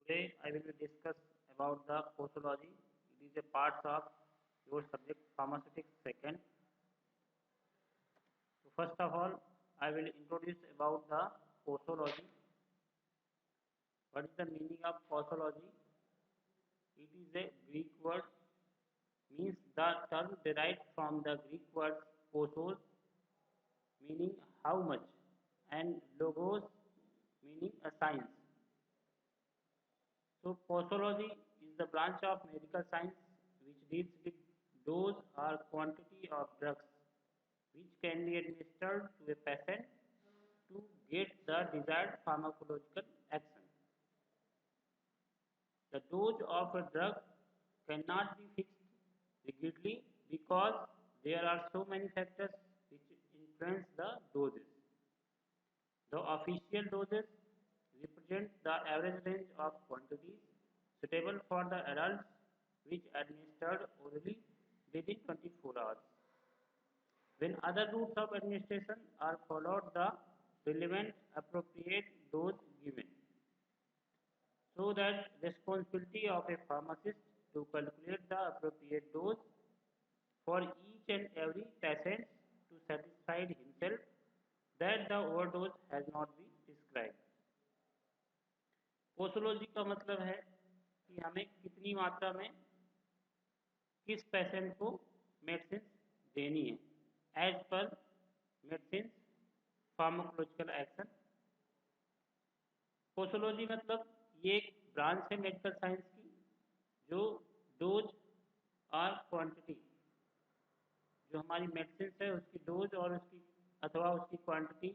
Today I will discuss about the posology. It is a part of your subject pharmaceutics second. So first of all, I will introduce about the posology. What is the meaning of posology? It is a Greek word, means the term derived from the Greek word posos, meaning how much, and logos, meaning a science. So posology is the branch of medical science which deals with dose or quantity of drugs which can be administered to a patient to get the desired pharmacological action. The dose of a drug cannot be fixed rigidly because there are so many factors which influence the doses. The official doses represent the average range of quantities suitable for the adults which administered orally within 24 hours. When other routes of administration are followed, the relevant appropriate dose given. So that responsibility of a pharmacist to calculate the appropriate dose for each and every patient to satisfy himself that the overdose has not been prescribed. Posology का मतलब है कि हमें कितनी मात्रा में किस patient को मेडिसिन देनी है as per medicine pharmacological action. Posology मतलब ये एक ब्रांच है मेडिकल साइंस की जो डोज और क्वांटिटी, जो हमारी मेडिसिन है उसकी डोज और उसकी अथवा उसकी क्वांटिटी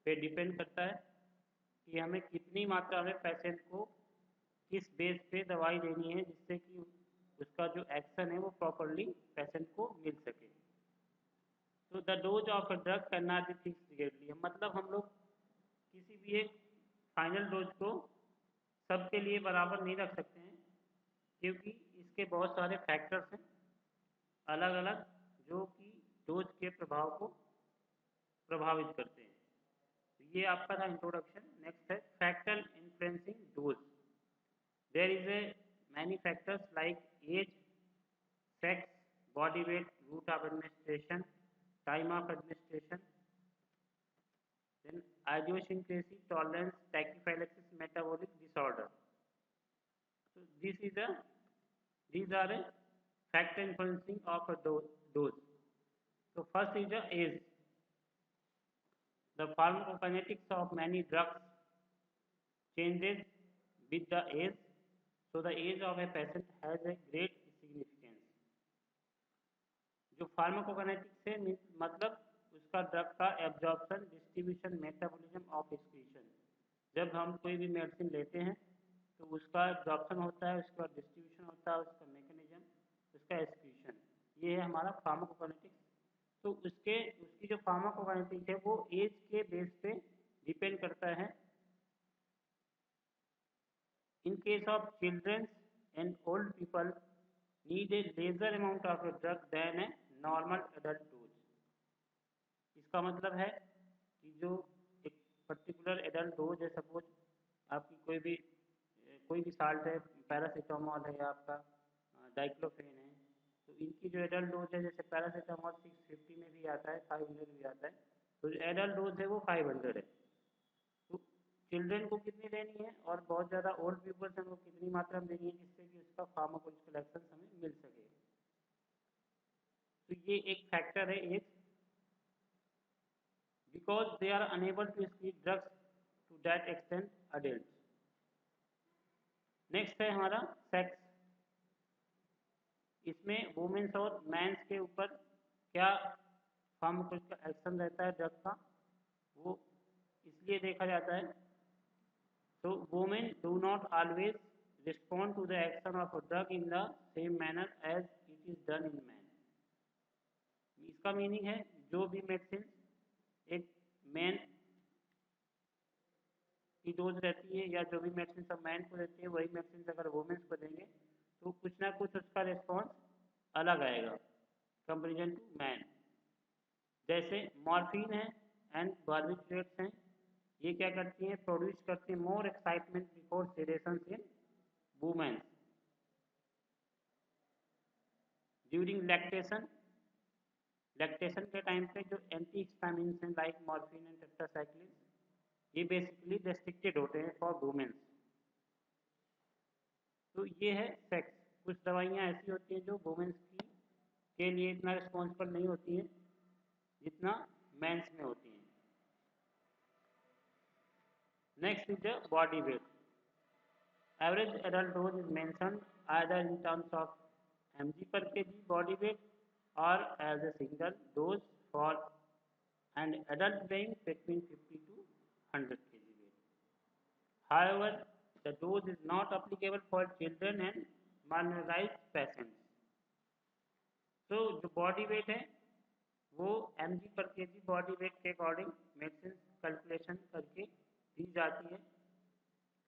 पे डिपेंड करता है कि हमें कितनी मात्रा में पेशेंट को किस बेस पे दवाई देनी है जिससे कि उसका जो एक्शन है वो प्रॉपरली पेशेंट को मिल सके। तो the dose of a drug can not be fixed rigidly, मतलब हम लोग किसी भी एक फाइनल डोज को सबके लिए बराबर नहीं रख सकते हैं क्योंकि इसके बहुत सारे फैक्टर्स हैं अलग अलग जो कि डोज के प्रभाव को प्रभावित करते हैं। तो ये आपका था इंट्रोडक्शन। नेक्स्ट है factor influencing dose. There is a many factors like age, sex, body weight, route of administration, time of administration, then idiosyncrasy, tolerance, tachyphylaxis, metabolic disorder. So these are a factor influencing of a dose. So first is the age. The pharmacokinetics of many drugs changes with the age, so the age of a patient has a great significance. जो pharmacokinetics है मतलब उसका drug का absorption, distribution, metabolism of excretion. जब हम कोई भी medicine लेते हैं तो उसका एब्जॉर्प्शन होता है, उसके बाद डिस्ट्रीब्यूशन होता है, उसका मैकेनिज्म, उसका एक्सक्रीशन, ये है हमारा फार्माकोकाइनेटिक्स। तो उसकी जो फार्माकोकाइनेटिक्स है वो एज के बेस पे डिपेंड करता है। In case of childrens and old people need a lesser amount of a drug than a normal adult dose. इसका मतलब है कि जो एक पर्टिकुलर एडल्ट डोज है, सपोज आपकी कोई भी साल्ट है, पैरासीटामोल है या आपका डाइक्लोफेन है, तो इनकी जो एडल्ट डोज है जैसे पैरासीटामोल 650 में भी आता है, 500 भी आता है, तो जो एडल्ट डोज है वो 500 है। तो चिल्ड्रन को कितनी देनी है और बहुत ज़्यादा ओल्ड पीपल्स हैं वो कितनी मात्रा में देनी है जिससे कि उसका फार्माकोलॉजिकल एक्शन हमें मिल सके। तो ये एक फैक्टर है as, because they are unable to excrete drugs to that extent adults. Next है हमारा सेक्स। इसमें वुमेन्स और मैंस के ऊपर क्या फार्माकोलॉजिकल एक्शन रहता है ड्रग का, वो इसलिए देखा जाता है। तो women do not always respond to the action of a drug in the same manner as it is done in man. इसका मीनिंग है जो भी मेडिसिन एक मैन की डोज रहती है या जो भी मेडिसिन सब मैन को देते हैं वही मेडिसिन अगर वुमेन्स को देंगे तो कुछ ना कुछ उसका रिस्पॉन्स अलग आएगा कंपेरिजन टू मैन। जैसे मॉर्फिन है एंड बार्बिट्रेट्स हैं, ये क्या करती हैं, प्रोड्यूस करती हैं more excitement before sedation in womens during lactation के टाइम पे जो एंटी हिस्टामिन्स हैं लाइक मॉर्फिन एंड टेट्रासाइक्लिन, ये बेसिकली रेस्ट्रिक्टेड होते हैं फॉर वुमेन्स। तो ये है सेक्स। कुछ दवाइयाँ ऐसी होती हैं जो वुमेन्स की के लिए इतना रिस्पॉन्सिबल नहीं होती है जितना मेंस में होती हैं। Next is the body weight. Average adult dose is mentioned either in terms of mg per kg body weight or as a single dose for an adult weighing between 50 to 100 kg weight. However, the dose is not applicable for children and malnourished patients. तो जो body weight है वो mg पर kg body weight के according medicine calculation करके दी जाती है।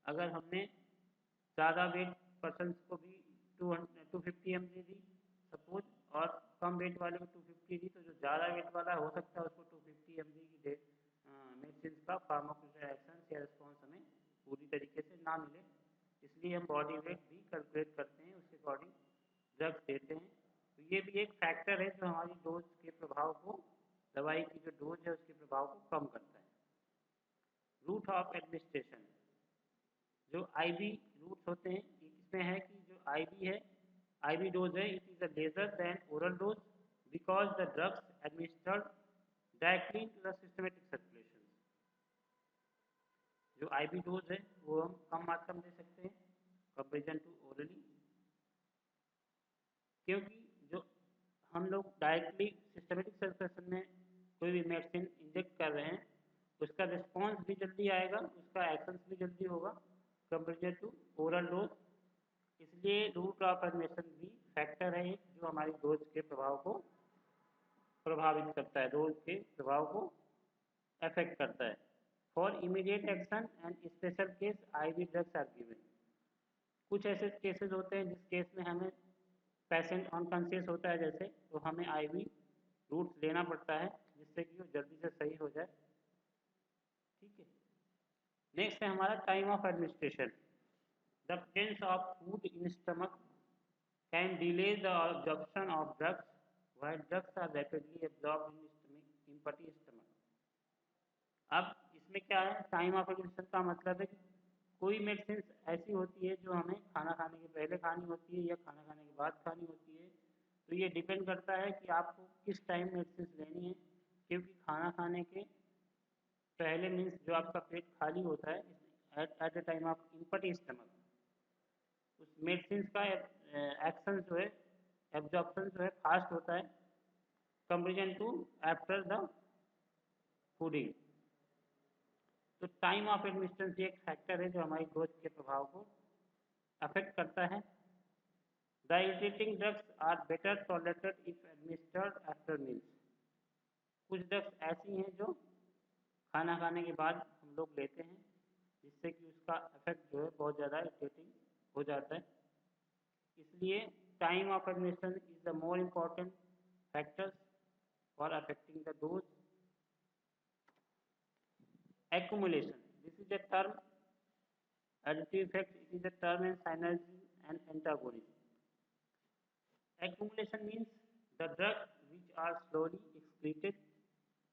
अगर हमने ज़्यादा वेट पर्सन को भी 250 mg दी सपोज, और कम वेट वाले को 250 दी, तो जो ज़्यादा वेट वाला हो सकता है उसको 250 mg की मेडिसिन का फार्माकोजेनेटिक एक्शन या रिस्पॉन्स हमें पूरी तरीके से ना मिले, इसलिए हम बॉडी वेट भी कैलकुलेट करते हैं, उसके अकॉर्डिंग ड्रग्स देते हैं। तो ये भी एक फैक्टर है जो हमारी डोज के प्रभाव को, दवाई की जो डोज है उसके प्रभाव को कम करता है। रूट ऑफ एडमिनिस्ट्रेशन, जो आईवी रूट्स होते हैं, इसमें है कि जो आईवी है, आईवी डोज है, it is a lesser than oral dose because the drugs administered directly to the systematic circulation. जो आईवी डोज है वो हम कम मात्रा में दे सकते हैं कंपेरिजन टू ओरली, क्योंकि जो हम लोग डायरेक्टली सिस्टमेटिक सर्कुलेशन में कोई भी मेडिसिन इंजेक्ट कर रहे हैं उसका रिस्पॉन्स भी जल्दी आएगा, उसका एक्शन भी जल्दी होगा कंपेरिजन टू ओरल डोज। इसलिए रूट ऑफ एडमिशन भी फैक्टर है एक जो हमारी डोज के प्रभाव को प्रभावित करता है, डोज के प्रभाव को अफेक्ट करता है। For immediate action and special case IV drugs are given. कुछ ऐसे केसेस होते हैं जिस केस में हमें पेशेंट अनकॉन्शियस होता है जैसे, तो हमें आईवी रूट्स लेना पड़ता है जिससे कि वो जल्दी से सही हो जाए। ठीक है, नेक्स्ट है हमारा time of administration. The presence of food in stomach can delay the absorption of drugs while drugs are rapidly absorbed in empty stomach. अब इसमें क्या है, टाइम ऑफ एडमिनिस्ट्रेशन का मतलब है कि कोई मेडिसिन ऐसी होती है जो हमें खाना खाने के पहले खानी होती है या खाना खाने के बाद खानी होती है। तो ये डिपेंड करता है कि आपको किस टाइम मेडिसिन लेनी है, क्योंकि खाना खाने के पहले मीन्स जो आपका पेट खाली होता है at the time of empty stomach, उस मेडिसिन का एक्शन जो है, एब्जॉर्प्शन जो है फास्ट होता है comparison to after the fooding. तो टाइम ऑफ एडमिनिस्ट्रेशन एक फैक्टर है जो हमारी डोज के प्रभाव को अफेक्ट करता है। The irritating drugs are better tolerated if administered after meals. कुछ ड्रग्स ऐसी हैं जो खाना खाने के बाद हम लोग लेते हैं जिससे कि उसका इफेक्ट जो है बहुत ज़्यादा इरिटेटिंग हो जाता है। इसलिए time of administration is the more important factors for affecting the dose. Accumulation. This is a term. Additive effect. It is a term in synergy and antagonism. Accumulation means the drugs which are slowly excreted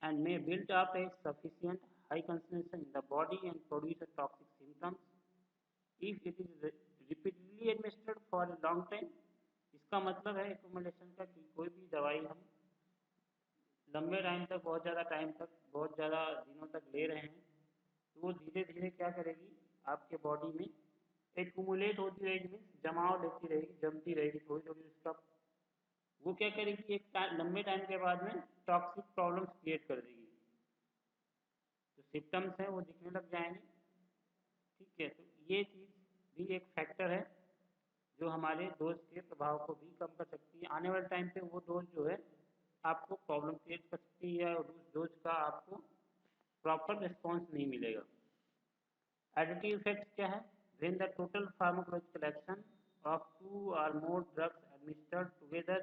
and may build up a sufficient high concentration in the body and produce a toxic symptoms if it is repeatedly administered for a long time. इसका मतलब है accumulation का कि कोई भी दवाई हम लंबे टाइम तक, बहुत ज़्यादा टाइम तक, बहुत ज़्यादा दिनों तक ले रहे हैं, तो वो धीरे धीरे क्या करेगी, आपके बॉडी में एक्यूमुलेट होती रहेगी, मीन्स जमाव लेती रहेगी, जमती रहेगी थोड़ी थोड़ी उसका। वो क्या करेगी, एक लंबे टाइम के बाद में टॉक्सिक प्रॉब्लम्स क्रिएट कर देगी, जो सिम्टम्स हैं वो दिखने लग जाएंगे। ठीक है, तो ये चीज़ भी एक फैक्टर है जो हमारे डोज के प्रभाव को भी कम कर सकती है। आने वाले टाइम पे वो डोज जो है आपको प्रॉब्लम क्रिएट कर सकती है और उस डोज का आपको प्रॉपर रिस्पॉन्स नहीं मिलेगा। एडिटिव इफेक्ट्स क्या है, when the total pharmacological action of 2 or more drugs administered together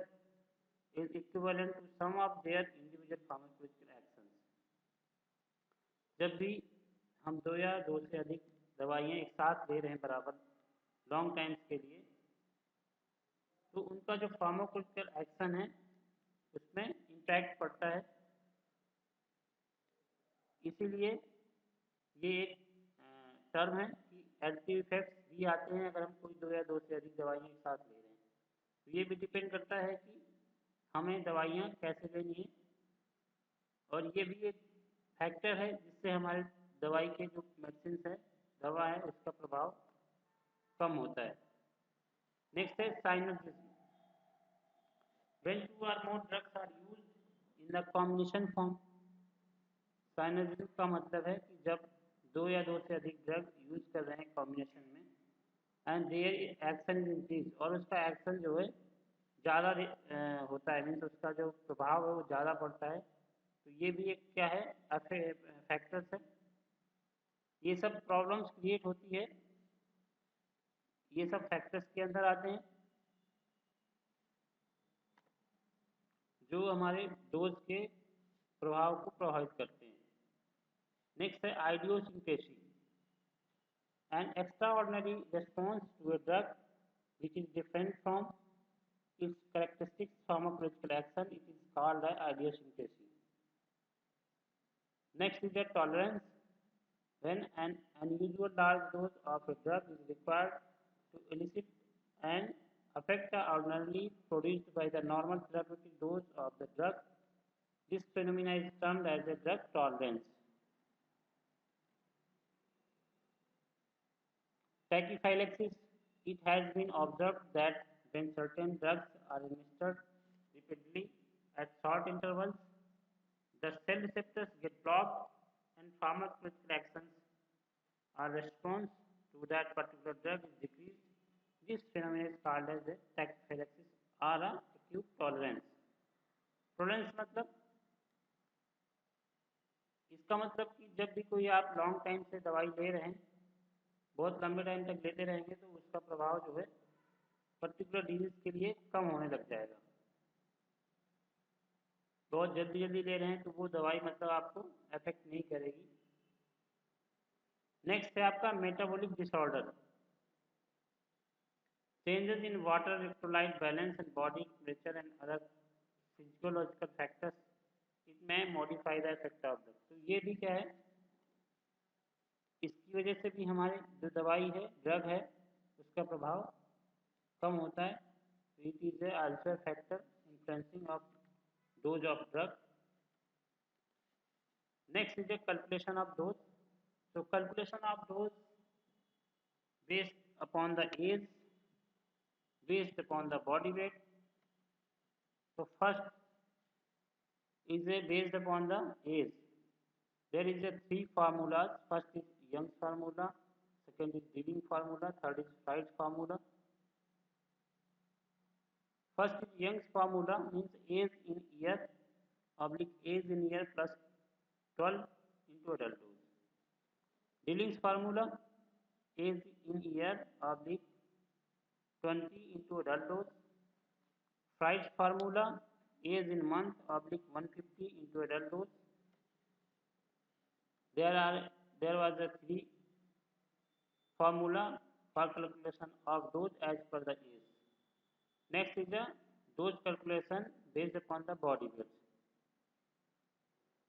is equivalent to sum of their individual pharmacological actions। जब भी हम 2 या 2 से अधिक दवाइयाँ एक साथ ले रहे हैं बराबर लॉन्ग टाइम्स के लिए, तो उनका जो फार्माकोलॉजिकल एक्शन है उसमें इम्पैक्ट पड़ता है। इसीलिए ये एक टर्म है कि एडिटिव इफेक्ट्स भी आते हैं अगर हम कोई 2 या 2 से अधिक दवाइयाँ एक साथ ले रहे हैं। तो ये भी डिपेंड करता है कि हमें दवाइयाँ कैसे लेनी है, और ये भी एक फैक्टर है जिससे हमारे दवाई के जो मेडिसिन है, दवा है, उसका प्रभाव कम होता है। नेक्स्ट है साइनर्जिज्म। When two or more drugs are used in the combination form, साइनर्जिज्म का मतलब है कि जब 2 या 2 से अधिक ड्रग यूज कर रहे हैं कॉम्बिनेशन में, and their action is increase, और उसका एक्शन जो है ज़्यादा होता है, मीन्स उसका जो प्रभाव है वो ज़्यादा पड़ता है। तो ये भी एक क्या है, फैक्टर्स है। ये सब प्रॉब्लम्स क्रिएट होती है, ये सब फैक्टर्स के अंदर आते हैं जो हमारे डोज के प्रभाव को प्रभावित करते हैं। नेक्स्ट है idiosyncrasy, an extraordinary response to a drug which is different from its characteristic pharmacological action. It is called a idiosyncrasy. Next is the tolerance, when an unusual large dose of a drug is required to elicit an effect ordinarily produced by the normal therapeutic dose of the drug. This phenomenon is termed as a drug tolerance. Tachyphylaxis. It has been observed that when certain drugs are administered repeatedly at short intervals, the cell receptors get blocked and pharmacological actions or response to that particular drug is decreased. This phenomenon is called as a tachyphylaxis or a acute tolerance. Tolerance मतलब, इसका मतलब कि जब भी कोई आप long time से दवाई ले रहे हैं, बहुत लंबे टाइम तक लेते रहेंगे, तो उसका प्रभाव जो है पर्टिकुलर डिजीज के लिए कम होने लग जाएगा। बहुत जल्दी जल्दी ले रहे हैं तो वो दवाई मतलब आपको अफेक्ट नहीं करेगी। नेक्स्ट है आपका metabolic disorder, changes in water electrolyte balance and body temperature and other physiological factors, it may modify the effect of drug. तो ये भी क्या है, इसकी वजह से भी हमारे जो दवाई है, ड्रग है, उसका प्रभाव कम होता है। तो it is a also factor influencing of dose of drug. Next is a calculation of dose. So calculation of dose based upon the age, based upon the body weight. So first is a based upon the age. There is a 3 formulas. First is Young's formula, second is Debye formula, third is Fright's formula. First is Young's formula, means age in year oblique age in year plus 12 into adult dose. Dilling's formula, age in year oblique 20 into adult dose. Fright's formula, age in month oblique 150 into adult dose. There was a 3 formula for calculation of dose as per the age. Next is the dose calculation based upon the body weight.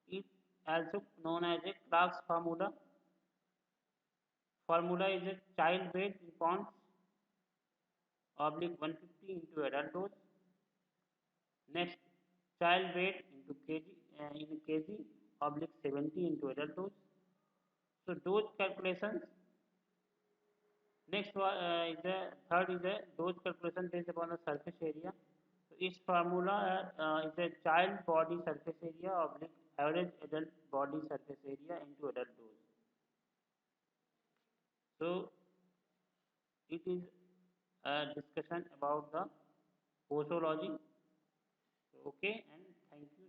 It also known as a Clark's formula. Formula is a child weight in pounds oblique 150 into adult dose. Next, child weight into kg in kg oblique 70 into adult dose. So dose calculations. Next one is the third is the dose calculation based upon the surface area. So its formula is a child body surface area oblique average adult body surface area into adult dose. So it is a discussion about the posology. So, okay, and thank you.